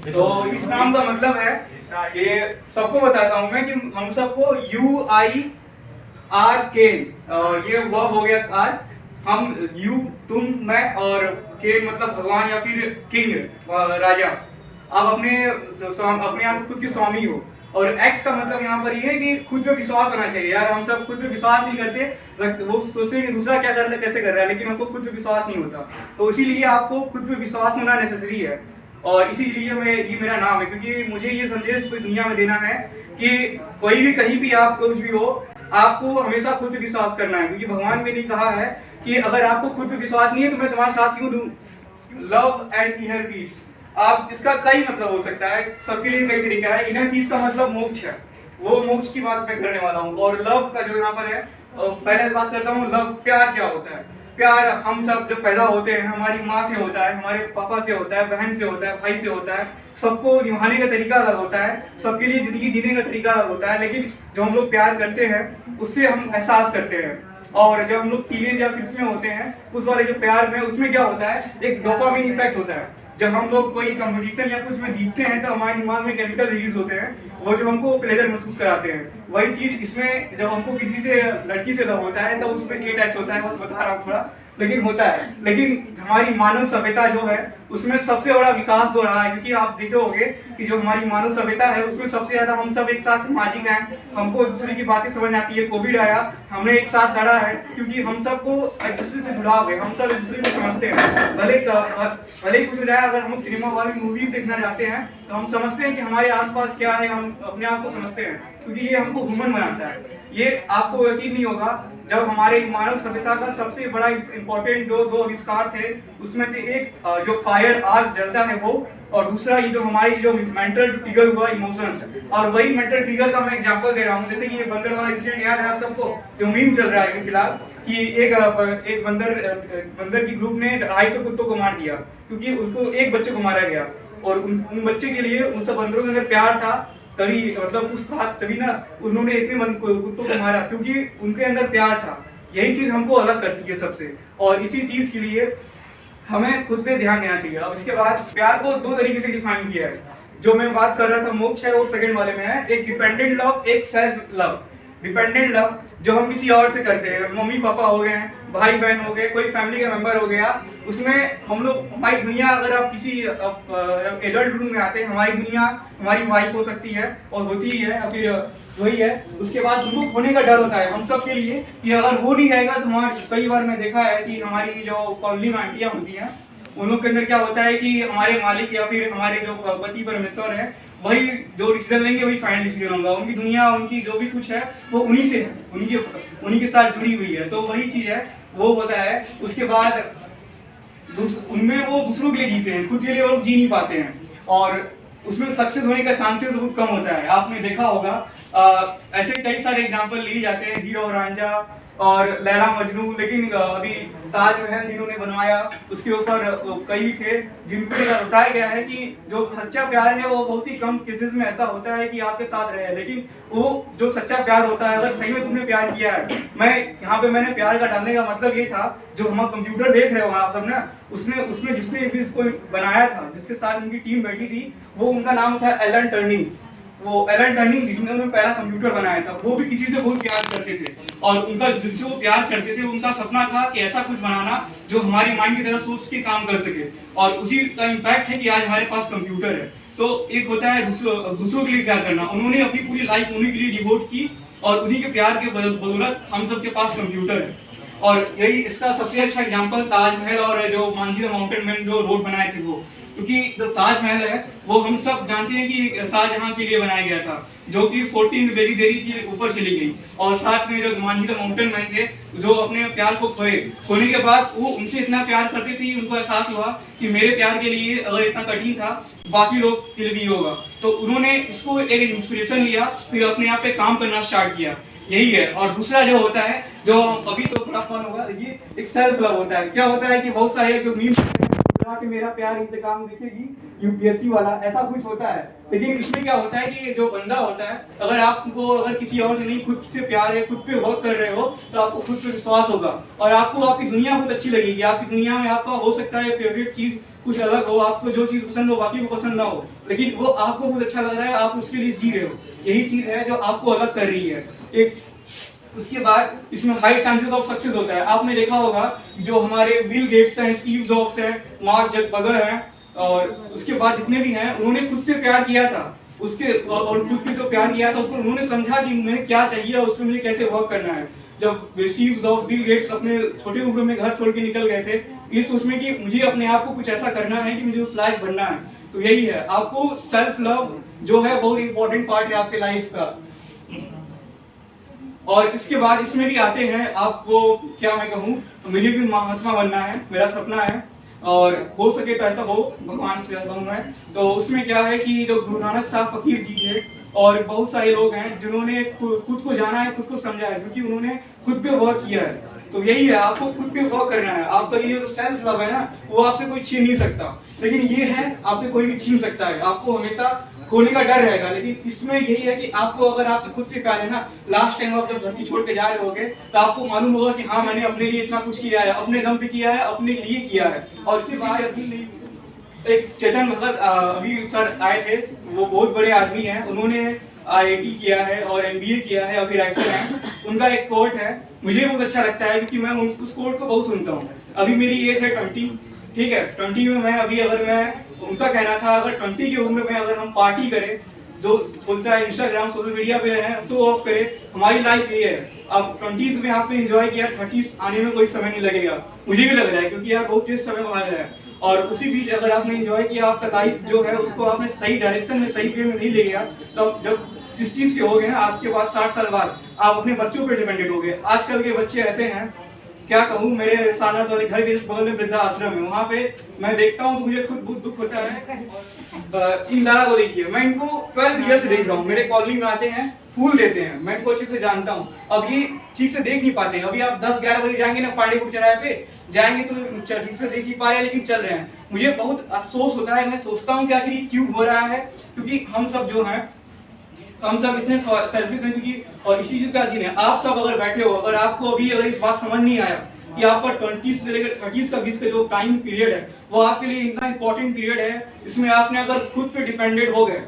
तो इस नाम का मतलब है, ये सबको बताता हूँ मैं कि हम सबको UIRK, ये वर्ब हो गया कार। हम यू, तुम, मैं, और के मतलब भगवान या फिर किंग, राजा। आप अपने आप खुद के स्वामी हो। और एक्स का मतलब यहाँ पर ये है कि खुद पे विश्वास होना चाहिए। यार हम सब खुद पे विश्वास नहीं करते, वो सोचते हैं कि दूसरा क्या कर रहा है, कैसे कर रहा है, लेकिन हमको खुद पे विश्वास नहीं होता। तो इसीलिए आपको खुद पे विश्वास होना नेसेसरी है। और इसीलिए ये मेरा नाम है, क्योंकि मुझे ये संदेश पूरी दुनिया में देना है कि कोई भी कहीं भी आप कुछ भी हो, आपको हमेशा खुद पे विश्वास करना है। क्योंकि भगवान ने कहा है कि अगर आपको खुद पे विश्वास नहीं है तो मैं तुम्हारे साथ क्यों दूं। लव एंड इनर पीस, आप इसका कई मतलब हो सकता है, सबके लिए कई तरीका है। इनर पीस का मतलब मोक्ष है, वो मोक्ष की बात मैं करने वाला हूँ। और लव का जो यहाँ पर है, पहले बात करता हूँ लव, प्यार क्या होता है। प्यार हम सब जब पैदा होते हैं, हमारी माँ से होता है, हमारे पापा से होता है, बहन से होता है, भाई से होता है। सबको निभाने का तरीका अलग होता है, सबके लिए जिंदगी जीने का तरीका अलग होता है। लेकिन जो हम लोग प्यार करते हैं उससे हम एहसास करते हैं। और जब हम लोग टीनेज या फिर में होते हैं, उस वाले जो प्यार में, उसमें क्या होता है, एक डोपामिन इफेक्ट होता है। जब हम लोग कोई कंपटीशन या कुछ में जीतते हैं तो हमारे दिमाग में केमिकल रिलीज होते हैं, वो जो हमको प्लेजर महसूस कराते हैं। वही चीज इसमें जब हमको किसी से, लड़की से लव होता है, तो उसमें ए टैच होता है, बस बता रहा हूँ थोड़ा, लेकिन होता है। लेकिन हमारी मानव सभ्यता जो है उसमें सबसे बड़ा विकास हो रहा है, क्योंकि आप देखे होंगे कि जो हमारी मानव सभ्यता है उसमें सबसे ज्यादा हम सब एक साथ सामाजिक हैं। हमको एक दूसरे की बातें समझ आती है। कोविड आया, हमने एक साथ लड़ा है, क्योंकि हम सबको एक दूसरे से जुड़ाव है, हम सब एक दूसरे को समझते हैं। भले ही कुछ हो जाए, अगर हम सिनेमा वाली मूवीज देखना चाहते हैं तो हम समझते हैं कि हमारे आसपास क्या है, हम अपने आप को समझते हैं, क्योंकि ये हमको ह्यूमन बनाता है। ये आपको यकीन नहीं होगा, जब हमारे मानव सभ्यता का सबसे बड़ा इंपॉर्टेंट जो दो आविष्कार थे, उसमें से एक जो फायर आग जलता है वो, और दूसरा ये जो हमारी जो मेंटल ट्रिगर हुआ, इमोशंस। और वही मेंटल ट्रिगर का मैं एग्जांपल दे रहा हूँ। जैसे कि ये बंदर वाला इंसिडेंट याद है आप सबको, जो मीम चल रहा है फिलहाल, कि एक बंदर की ग्रुप ने 250 कुत्तों को मार दिया, क्योंकि उसको एक बच्चे को मारा गया। और उन बच्चे के लिए, उन सब बंदरों के अंदर प्यार था, तभी मतलब कुछ था, तभी ना उन्होंने इतने कुत्तों को मारा, क्योंकि उनके अंदर प्यार था। यही चीज हमको अलग करती है सबसे, और इसी चीज के लिए हमें खुद पे ध्यान देना चाहिए। अब इसके बाद प्यार को दो तरीके से डिफाइन किया है। जो मैं बात कर रहा था मोक्ष है, वो सेकंड वाले में है। एक डिपेंडेंट लव, एक सेल्फ लव। डिपेंडेंट लव जो हम किसी और से करते हैं, मम्मी पापा हो गए, भाई बहन हो गए, कोई फैमिली का मेंबर हो गया, उसमें हम लोग, हमारी दुनिया, अगर आप किसी एडल्ट रूम में आते हैं, हमारी दुनिया हमारी वाइफ हो सकती है और होती ही है, फिर वही है। उसके बाद उनको खोने का डर होता है हम सब के लिए, कि अगर वो नहीं रहेगा तो हमारे, कई बार मैं देखा है कि हमारी जो कॉलोनी में आंटियाँ होती हैं, उन लोग के अंदर क्या होता है कि हमारे मालिक या फिर हमारे जो पति परमेश्वर है, वही जो डिसीजन लेंगे वही फाइनल डिसीजन होगा। उनकी दुनिया, उनकी जो भी कुछ है वो उन्हीं से है, उन्हीं के साथ जुड़ी हुई है। तो वही चीज है, वो होता है। उसके बाद उनमें वो दूसरों के लिए जीते हैं, खुद के लिए वो लोग जी नहीं पाते हैं, और उसमें सक्सेस होने का चांसेस बहुत कम होता है। आपने देखा होगा, ऐसे कई सारे एग्जांपल लिए जाते हैं, हीरो और रांझा और लैला मजनू। लेकिन अभी ताजमहल जिन्होंने बनवाया, उसके ऊपर कई थे जिनको बताया गया है कि जो सच्चा प्यार है वो बहुत ही कम केसेस में ऐसा होता है कि आपके साथ रहे। लेकिन वो जो सच्चा प्यार होता है, अगर सही में तुमने प्यार किया है, मैंने प्यार का डालने का मतलब ये था, जो हम कंप्यूटर देख रहे हो आप सब ना, उसमें जिसने भी इसको बनाया था, जिसके साथ उनकी टीम बैठी थी, वो उनका नाम था एलन टर्निंग। वो एलन टर्निंग जिन्होंने पहला कंप्यूटर बनाया था, वो भी किसी से बहुत प्यार करते थे, और उनका जिससे वो प्यार करते थे, उनका सपना था कि ऐसा कुछ बनाना जो हमारी माइंड की तरह सोच के काम कर सके। और उसी का इम्पैक्ट है कि आज हमारे पास कंप्यूटर है। तो एक होता है दूसरों के लिए प्यार करना। उन्होंने अपनी पूरी लाइफ उन्हीं के लिए डिवोट की, और उन्हीं के प्यार के बदौलत हम सबके पास कंप्यूटर है। और यही इसका सबसे अच्छा एग्जाम्पल ताजमहल और जो मांझी द माउंटेन मैन जो रोड बनाए थे वो, क्योंकि जो ताजमहल है वो हम सब जानते हैं कि शाहजहां के लिए बनाया गया था, जो कि 14 बेरी देरी के ऊपर चली गई। और साथ में जो मांझी द माउंटेन मैन थे, जो अपने प्यार को खोने के बाद वो उनसे इतना प्यार करते थे, उनको एहसास हुआ कि मेरे प्यार के लिए अगर इतना कठिन था, बाकी लोग के लिए भी होगा। तो उन्होंने इसको एक इंस्पिरेशन लिया, फिर अपने आप पे काम करना स्टार्ट किया। यही है। और दूसरा जो होता है, जो अभी तो थोड़ा फन होगा, ये एक सेल्फ लव होता है। क्या होता है कि बहुत सारे जो मीम कि मेरा प्यार इंतकाम दिखेगी, यूपीएससी वाला, ऐसा कुछ होता है। लेकिन इसमें क्या होता है कि जो बंदा होता है, अगर किसी और से नहीं, खुद से प्यार है, खुद पे वर्क कर रहे हो, तो आपको खुद पे विश्वास होगा, और आपको आपकी दुनिया बहुत अच्छी लगेगी। आपकी दुनिया में आपका हो सकता है फेवरेट चीज कुछ अलग हो, आपको जो चीज़ पसंद हो बाकी को पसंद ना हो, लेकिन वो आपको बहुत अच्छा लग रहा है, आप उसके लिए जी रहे हो, यही चीज़ है जो आपको अलग कर रही है। एक उसके बाद इसमें हाई चांसेस ऑफ सक्सेस होता है। आपने देखा होगा जो हमारे बिल गेट्स हैं, स्टीव जॉब्स हैं, मार्क जकरबर्ग हैं, और उसके बाद जितने भी हैं, उन्होंने खुद से प्यार किया था, उसके और खुद से जो प्यार किया था उसको उन्होंने समझा कि मैंने क्या चाहिए और उसमें मुझे कैसे वर्क करना है। जब स्टीव जॉब्स, बिल गेट्स अपने छोटी उम्र में घर छोड़ के निकल गए थे, इस सोच में कि मुझे अपने आप को कुछ ऐसा करना है कि मुझे उस लायक बनना है। तो यही है, आपको सेल्फ लव जो है बहुत इंपॉर्टेंट पार्ट है आपके लाइफ का। और इसके बाद इसमें भी आते हैं, आपको क्या मैं कहूँ, मुझे भी महात्मा बनना है, मेरा सपना है, और हो सके तो ऐसा हो, भगवान से कहूँ मैं। तो उसमें क्या है कि जो गुरु नानक साहब फकीर जी है और बहुत सारे लोग हैं जिन्होंने खुद को जाना है, खुद को समझा है, क्योंकि उन्होंने खुद पे वर्क किया है। तो यही है, आपको खुद पे वर्क करना है। आपका ये जो सेल्फ लव है ना, वो आपसे कोई छीन नहीं सकता, लेकिन ये है आपसे कोई भी छीन सकता है, आपको हमेशा खोने का डर रहेगा। लेकिन इसमें यही है कि आपको, अगर आपसे खुद से प्यार है ना, लास्ट टाइम आप जब धरती छोड़ के जा रहे होगे तो आपको मालूम होगा कि हाँ, मैंने अपने लिए इतना कुछ किया है, अपने दम पे किया है, अपने लिए किया है। और इसके बाद अभी नहीं, एक चेतन भगत अभी सर आए थे, वो बहुत बड़े आदमी हैं, उन्होंने IIT किया है और MBA किया है, अभी राइटर हैं। उनका एक कोट है, मुझे बहुत अच्छा लगता है क्योंकि मैं उस कोट को बहुत सुनता हूँ। अभी मेरी एज है 20, ठीक है, 20 में मैं अभी, अगर मैं, उनका कहना था अगर 20 की उम्र में अगर हम पार्टी करें, जो बोलता है इंस्टाग्राम सोशल मीडिया पे हैं, शो ऑफ करें, हमारी लाइफ ये है। अब 20s में आपने एंजॉय किया, 30s आने में कोई समय नहीं लगेगा, मुझे भी लग रहा है, क्योंकि यार बहुत तेज समय बाहर है। और उसी बीच अगर आपने एंजॉय किया, आपका लाइफ जो है उसको आपने सही डायरेक्शन में, सही वे में नहीं ले गया, तो जब 60s के हो गए ना, आज के बाद 60 साल बाद आप अपने बच्चों पे डिपेंडेंट हो गए। आजकल के बच्चे ऐसे हैं, क्या कहूँ, मेरे सालाना वाले घर के बगल में वृद्धा आश्रम है, वहाँ पे मैं देखता हूँ तो मुझे खुद बहुत दुख होता है। इन दादा को देखिए, मैं इनको 12 ईयर से देख रहा हूँ, मेरे कॉलोनी में आते हैं, फूल देते हैं, मैं इनको अच्छे से जानता हूँ। अब ये ठीक से देख नहीं पाते, अभी आप 10-11 बजे जाएंगे ना पांडेपुर चौराहे पे जाएंगे तो ठीक से देख नहीं पा रहे हैं, लेकिन चल रहे हैं। मुझे बहुत अफसोस होता है, मैं सोचता हूँ कि आखिर ये क्यों हो रहा है, क्योंकि हम सब जो हैं, हम सब इतने सेल्फिश हैं, क्योंकि और इसी चीज का जीन है। आप सब अगर बैठे हो, अगर आपको अभी अगर इस बात समझ नहीं आया कि आपका 20 से लेकर 30 का बीच का जो टाइम पीरियड है वो आपके लिए इतना इंपॉर्टेंट पीरियड है, इसमें आपने अगर खुद पे डिपेंडेंट हो गए,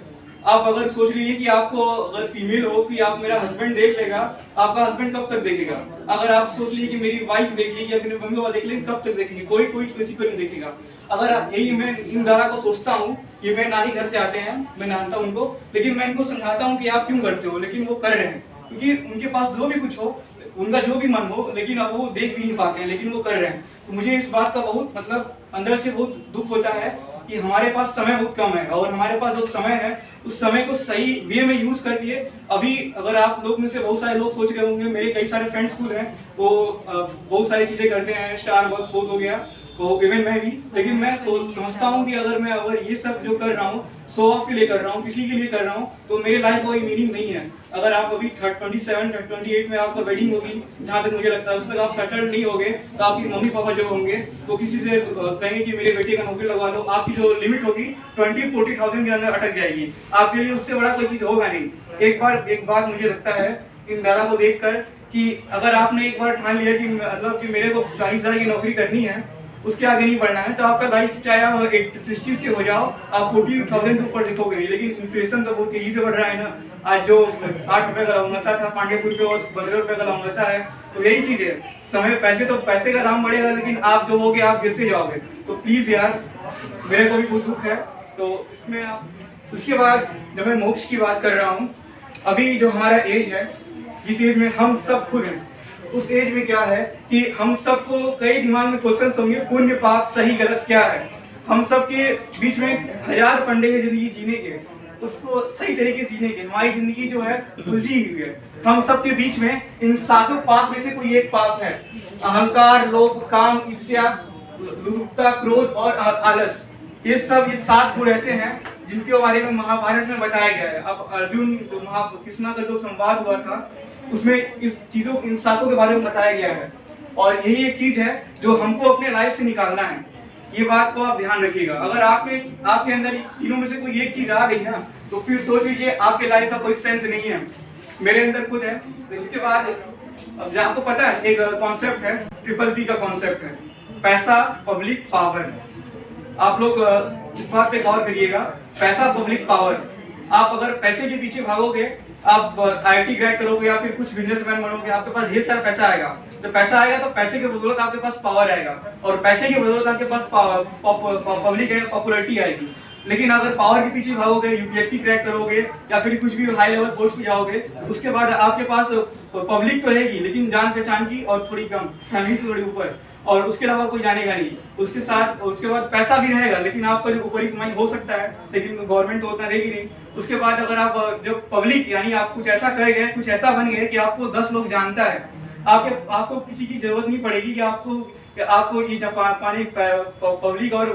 आप अगर सोच लीजिए कि आपको अगर फीमेल हो कि आप, मेरा हस्बैंड देख लेगा, आपका हस्बैंड कब तक देखेगा? अगर आप सोच लीजिए कि मेरी वाइफ देख लेगी या मेरे मम्मी पापा देख लेंगे, कब तक देखेंगे? कोई कोई किसी को नहीं देखेगा। अगर यही मैं इन दादा को सोचता हूँ, ये मेरे नानी घर से आते हैं, मैं जानता हूँ उनको, लेकिन मैं इनको समझाता हूँ कि आप क्यों करते हो, लेकिन वो कर रहे हैं, क्योंकि उनके पास जो भी कुछ हो, उनका जो भी मन हो, लेकिन अब वो देख भी नहीं पाते हैं, लेकिन वो कर रहे हैं। तो मुझे इस बात का बहुत मतलब अंदर से बहुत दुख होता है कि हमारे पास समय बहुत कम है, और हमारे पास जो समय है उस समय को सही वे में यूज करके, अभी अगर आप लोग में से बहुत सारे लोग सोच रहे होंगे, मेरे कई सारे फ्रेंड्स खुद हैं, वो बहुत सारी चीजें करते हैं, स्टारबक्स हो गया, तो इवन मैं भी, लेकिन मैं समझता हूँ कि अगर ये सब जो कर रहा हूँ शो ऑफ के लिए कर रहा हूँ, किसी के लिए कर रहा हूँ, तो मेरे लाइफ कोई मीनिंग नहीं है। अगर आप अभी 27-28 में आपका वेडिंग होगी, जहाँ तक मुझे लगता है, उस तक आप सेटल नहीं होगे, तो आपकी मम्मी पापा जो होंगे वो किसी से कहेंगे कि मेरे बेटे का नौकरी लगवा दो, आपकी जो लिमिट होगी 20-40,000 के अंदर अटक जाएगी, आपके लिए उससे बड़ा कोई चीज होगा नहीं। एक बात मुझे लगता है इन दादा को देखकर कि अगर आपने एक बार ठान लिया कि मतलब कि मेरे को 40,000 की नौकरी करनी है, उसके आगे नहीं बढ़ना है, तो आपका लाइफ चाहे आप 60s के हो जाओ, आप 40,000 के ऊपर दिखोगे नहीं। लेकिन इन्फ्लेशन तो बहुत तेजी से बढ़ रहा है ना, आज जो 8 रुपए का लौंगता था पांडेपुर पे और 15 रुपए का लौंगता है, तो यही चीज है, समय पैसे का दाम बढ़ेगा, लेकिन आप जो होगे आप गिरते जाओगे। तो प्लीज यार, मेरे को भी बहुत दुख है। तो इसमें आप, उसके बाद जब मैं मोक्ष की बात कर रहा हूँ, अभी जो हमारा एज है, जिस एज में हम सब खुद हैं, उस एज में क्या है कि हम सबको कई दिमाग में क्वेश्चन होंगे, पुण्य पाप सही गलत क्या है। हम सबके बीच में 1000 फंडे हैं जिंदगी जीने के, उसको सही तरीके से जीने के। हमारी जिंदगी जो है उलझी हुई है। हम सबके बीच में इन 7 पाप में से कोई एक पाप है, अहंकार, लोभ, काम, ईर्ष्या, लुब्धता, क्रोध और आलस। ये 7 गुण ऐसे हैं जिनके बारे में महाभारत में बताया गया है। अब अर्जुन कृष्णा का जो संवाद हुआ था, उसमें इन 7 के बारे में बताया गया है, और यही एक चीज है जो हमको अपने लाइफ से निकालना है। ये बात को आप ध्यान रखिएगा। अगर आपके अंदर तीनों में से कोई एक चीज आ गई ना, तो फिर सोच लीजिए आपके लाइफ का कोई सेंस नहीं है। मेरे अंदर खुद है। तो इसके बाद अब आपको पता है एक कॉन्सेप्ट है, ट्रिपल पी का कॉन्सेप्ट है, पैसा, पब्लिक, पावर। आप लोग इस बात पे गौर करिएगा, पैसा पब्लिक पावर। आप अगर पैसे के पीछे भागोगे, आप IIT क्रैक करोगे या फिर कुछ बिजनेसमैन बनोगे, आपके पास ढेर सारा पैसा आएगा। जब पैसा आएगा तो पैसे की बदौलत आपके पास पावर आएगा, और पैसे की बदौलत आपके पास पब्लिक पॉपुलैरिटी आएगी। लेकिन अगर पावर के पीछे भागोगे, UPSC क्रैक करोगे या फिर कुछ भी हाई लेवल पोस्ट पे जाओगे, उसके बाद आपके पास पब्लिक तो रहेगी लेकिन जान पहचान की और थोड़ी कम, फैमिली से थोड़ी ऊपर, और उसके अलावा कोई जानेगा नहीं। उसके बाद पैसा भी रहेगा लेकिन आपका जो ऊपरी कमाई हो सकता है, लेकिन गवर्नमेंट तो उतना रहेगी नहीं। उसके बाद अगर आप जो पब्लिक यानी आप कुछ ऐसा कर गए, कुछ ऐसा बन गए कि आपको 10 लोग जानता है, आपको किसी की जरूरत नहीं पड़ेगी कि आपको ये पानी पब्लिक और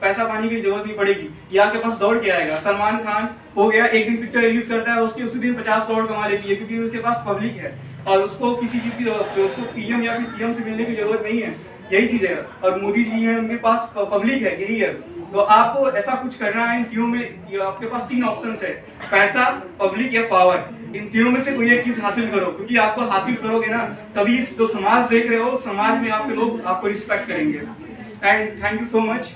पैसा पानी की जरूरत नहीं पड़ेगी, ये आपके पास दौड़ के आएगा। सलमान खान हो गया, एक दिन पिक्चर रिलीज करता है, उसके उसी दिन 50 करोड़ कमा लेती है, क्योंकि उसके पास पब्लिक है और उसको किसी चीज की उसको PM या फिर CM से मिलने की जरूरत नहीं है। यही चीज है। और मोदी जी हैं, उनके पास पब्लिक है, यही है। तो आपको ऐसा कुछ करना है, इन तीनों में आपके पास 3 ऑप्शन है, पैसा, पब्लिक या पावर। इन तीनों में से कोई एक चीज हासिल करो, क्योंकि आपको हासिल करोगे ना, तभी जो समाज देख रहे हो, समाज में आपके लोग आपको रिस्पेक्ट करेंगे। And thank you so much.